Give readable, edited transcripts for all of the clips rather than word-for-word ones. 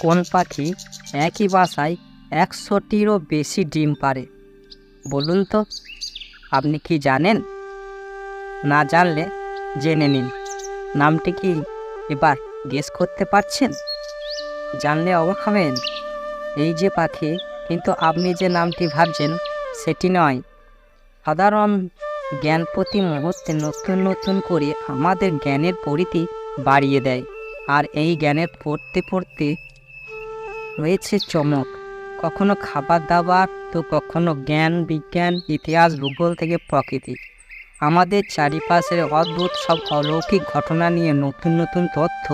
কোন পাখি একই বাসায় 100টিরও বেশি ডিম পাড়ে? বলুন তো, আপনি কি জানেন? না জানলে জেনে নিন। নামটি কি এবার গেস করতে পারছেন? জানলে অবাক হবেন। এই যে পাখি, কিন্তু আপনি যে নামটি ভাবছেন সেটি নয়। সাধারণ জ্ঞান প্রতি মুহূর্তে নতুন নতুন করে আমাদের জ্ঞানের পরিধি বাড়িয়ে দেয়। আর এই জ্ঞানের পড়তে পড়তে রয়েছে চমক। কখনো খাবার দাবার, তো কখনো জ্ঞান বিজ্ঞান, ইতিহাস, ভূগোল থেকে প্রকৃতি। আমাদের চারিপাশের অদ্ভুত সব অলৌকিক ঘটনা নিয়ে নতুন নতুন তথ্য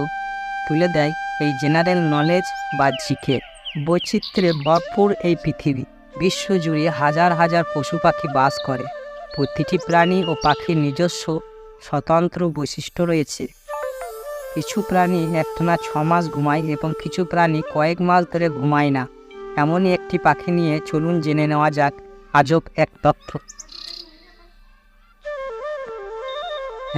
তুলে দেয় এই জেনারেল নলেজ বা জিকে। বৈচিত্র্যে ভরপুর এই পৃথিবী। বিশ্বজুড়ে হাজার হাজার পশু পাখি বাস করে। প্রতিটি প্রাণী ও পাখির নিজস্ব স্বতন্ত্র বৈশিষ্ট্য রয়েছে। কিছু প্রাণী একটানা 6 মাস ঘুমায় এবং কিছু প্রাণী কয়েক মাস ধরে ঘুমায় না। এমনই একটি পাখি নিয়ে চলুন জেনে নেওয়া যাক আজব এক তথ্য।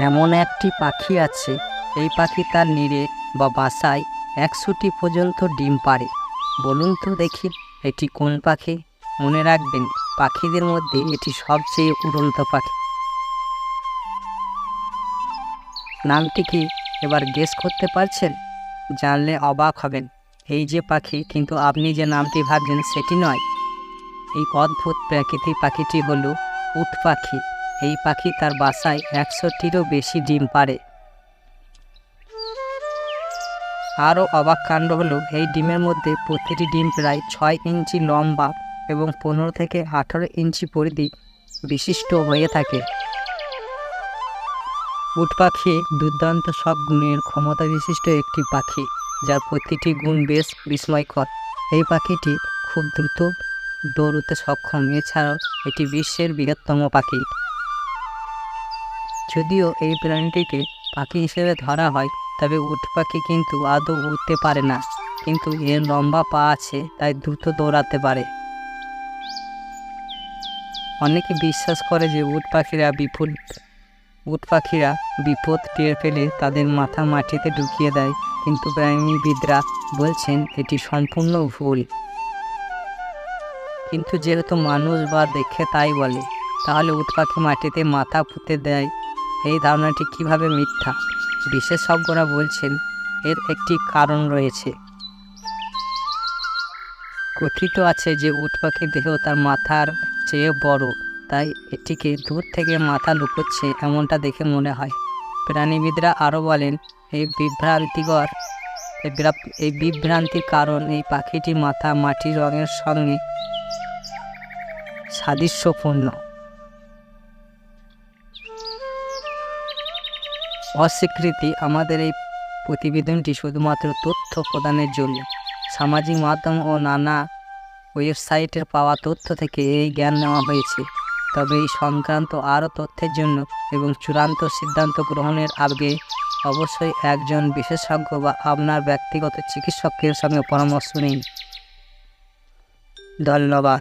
এমন একটি পাখি আছে, এই পাখি তার নিরে বা বাসায় 100টি পর্যন্ত ডিম পাড়ে। বলুন তো দেখি, এটি কোন পাখি? মনে রাখবেন, পাখিদের মধ্যে এটি সবচেয়ে উড়ন্ত পাখি। নামটি কি এবার গেস করতে পারছেন? জানলে অবাক হবেন। এই যে পাখি, কিন্তু আপনি যে নামটি ভাবছেন সেটি নয়। এই অদ্ভুত প্রাকৃতিক পাখিটি হলো উট পাখি। এই পাখি তার বাসায় 100টিরও বেশি ডিম পাড়ে। আরও অবাক কাণ্ড হলো, এই ডিমের মধ্যে প্রতিটি ডিম প্রায় 6 ইঞ্চি লম্বা এবং 15 থেকে 18 ইঞ্চি পরিধি বিশিষ্ট হয়ে থাকে। উট পাখি দুর্দান্ত সব গুণের ক্ষমতা বিশিষ্ট একটি পাখি, যার প্রতিটি গুণ বেশ বিস্ময়কর। এই পাখিটি খুব দ্রুত দৌড়তে সক্ষম। এছাড়াও এটি বিশ্বের বৃহত্তম পাখি। যদিও এই প্রাণীটিকে পাখি হিসেবে ধরা হয়, তবে উট পাখি কিন্তু আদৌ উড়তে পারে না, কিন্তু এর লম্বা পা আছে, তাই দ্রুত দৌড়াতে পারে। অনেকে বিশ্বাস করে যে উট পাখিরা বিপদ টের পেলে তাদের মাথা মাটিতে ঢুকিয়ে দেয়, কিন্তু প্রাণীবিদরা বলছেন এটি সম্পূর্ণ ভুল। কিন্তু যেহেতু মানুষ বা দেখে তাই বলে, তাহলে উট পাখি মাটিতে মাথা পুঁতে দেয়, এই ধারণাটি কিভাবে মিথ্যা? বিশেষজ্ঞরা বলছেন এর একটি কারণ রয়েছে। কথিত আছে যে উট পাখির দেহ তার মাথার চেয়ে বড়, তাই এটিকে দূর থেকে মাথা লুকোচ্ছে এমনটা দেখে মনে হয়। প্রাণীবিদরা আরও বলেন এই বিভ্রান্তির কারণ এই পাখিটির মাথা মাটির রঙের সঙ্গে সাদৃশ্যপূর্ণ। অস্বীকৃতি। আমাদের এই প্রতিবেদনটি শুধুমাত্র তথ্য প্রদানের জন্য। সামাজিক মাধ্যম ও নানা ওয়েবসাইটের পাওয়া তথ্য থেকে এই জ্ঞান নেওয়া হয়েছে। তবে এই সংক্রান্ত আরও তথ্যের জন্য এবং চূড়ান্ত সিদ্ধান্ত গ্রহণের আগে অবশ্যই একজন বিশেষজ্ঞ বা আপনার ব্যক্তিগত চিকিৎসকের সঙ্গে পরামর্শ নিন। ধন্যবাদ।